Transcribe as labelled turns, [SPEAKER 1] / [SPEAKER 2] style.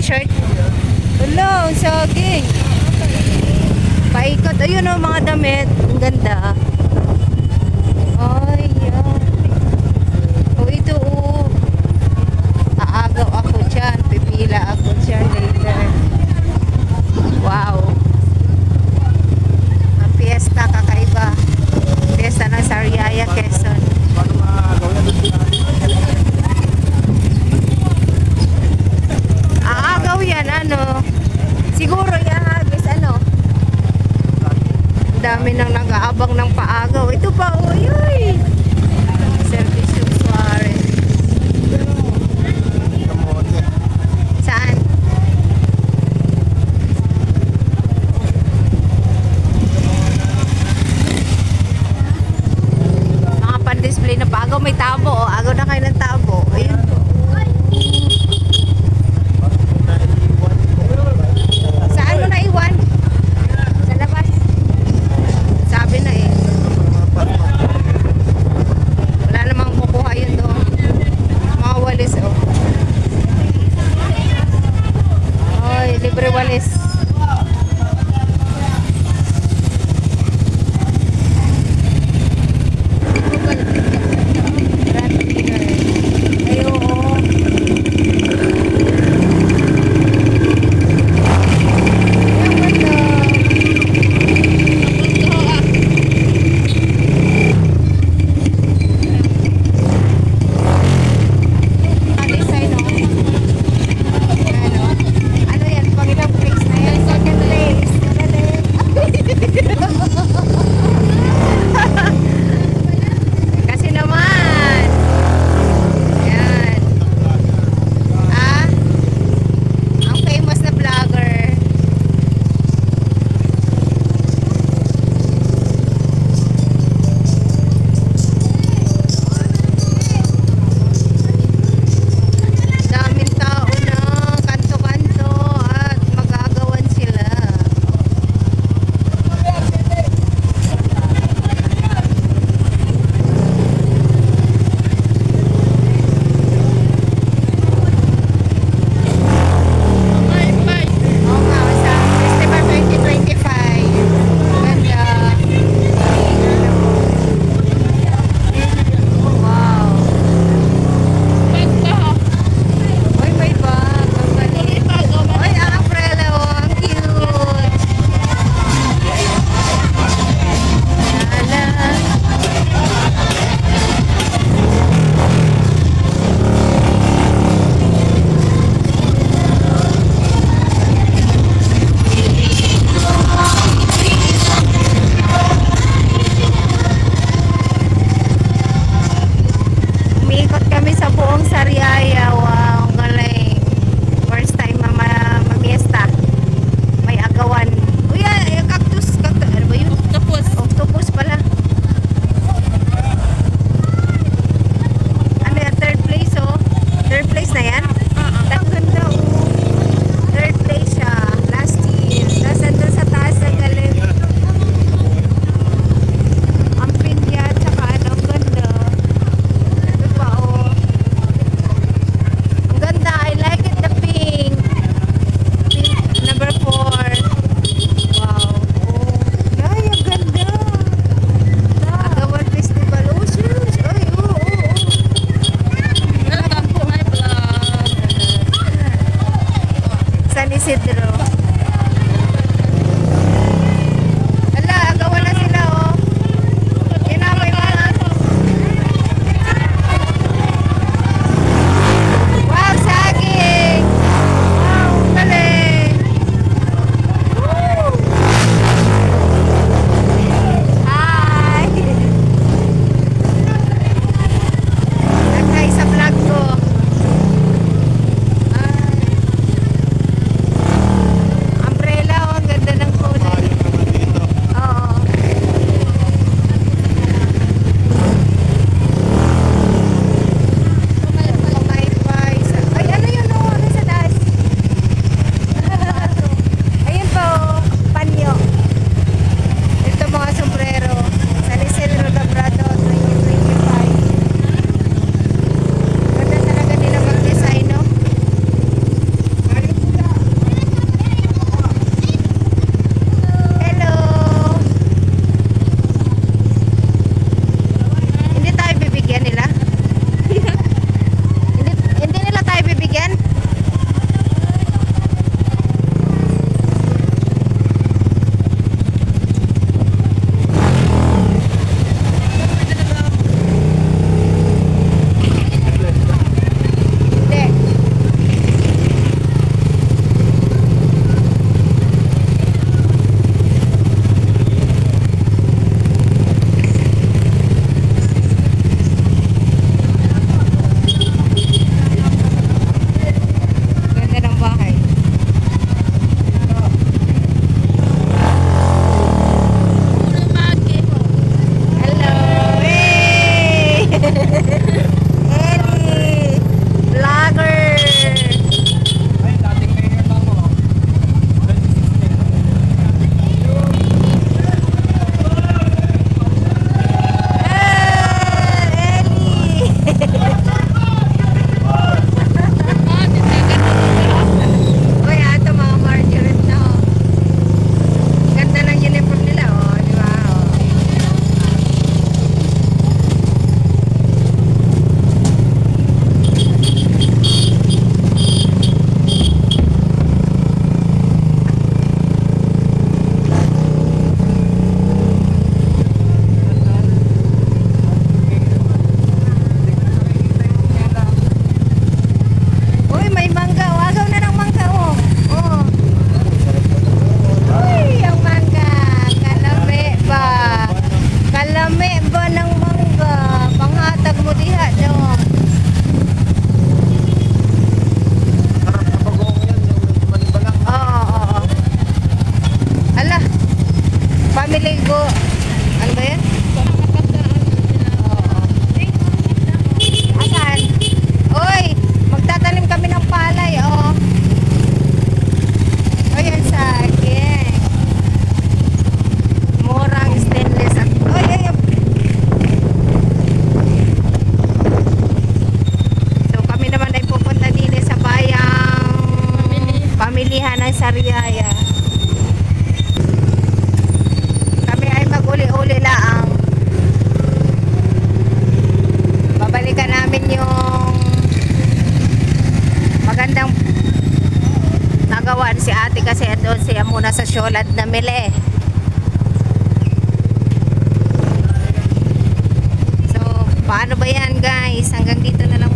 [SPEAKER 1] t-shirt. Hello, saging. Paikot. Ayun o, mga damit. Ang ganda. Ay, yan. O, ito o. Aagaw ako dyan. Pipila ako dyan later. Wow. Ang fiesta kakaiba. Fiesta ng Sariaya, Quezon. Aagaw yan, ano. Siguro yan, hagis, ano. Ang dami nang nag-aabang ng paagaw. Ito pa, uy, uy. Servicio Suarez. Saan? Mga pan-display na paagaw. May tabo, oh. Agaw na kayo ng tabo. Ayun. Saan mo naiwan? Sa labas. Sabi na eh. Wala namang kukuha yun doon. Mga walis, oh. Ay, libre walis. Ay, oo. Kasi naman. Yan. Ang famous na vlogger. Daming tao na kanto-kanto at magagawan sila. Oo nga, sa Festival 2025. Ganda. Wow. Uy, may bag. Ang galing. Uy, ang umbrella, oh. Ang cute. Lala. Umiikot kami sa buong Sariaya. Wow, ang galing. First time mamiesta. May agawan. Uy, cactus. Ano ba yun? Octopus. Octopus pala. Ano yan? Third place, oh. Third place na yan? Ang ganda, oh. Third place siya. Last year. Tapos andun sa taas na galing. Ang pinya, tsaka ano, ang ganda. Ito pa, oh. Ang ganda. I like it, the pink. Pink, number 4. Wow. Oh. Ay, ang ganda. Agawan Festival. Oh, sus. Ay, oh, oh, oh.
[SPEAKER 2] Welcome to my vlog.
[SPEAKER 1] San Isidro. Ala, agawan na sila, oh. Yun na, may mga. Wow, saging. Wow, galing. Woo! Hi. Nag-hi sa vlog ko. Ay. Syolad na mili. So, paano ba yan guys? Hanggang dito na lang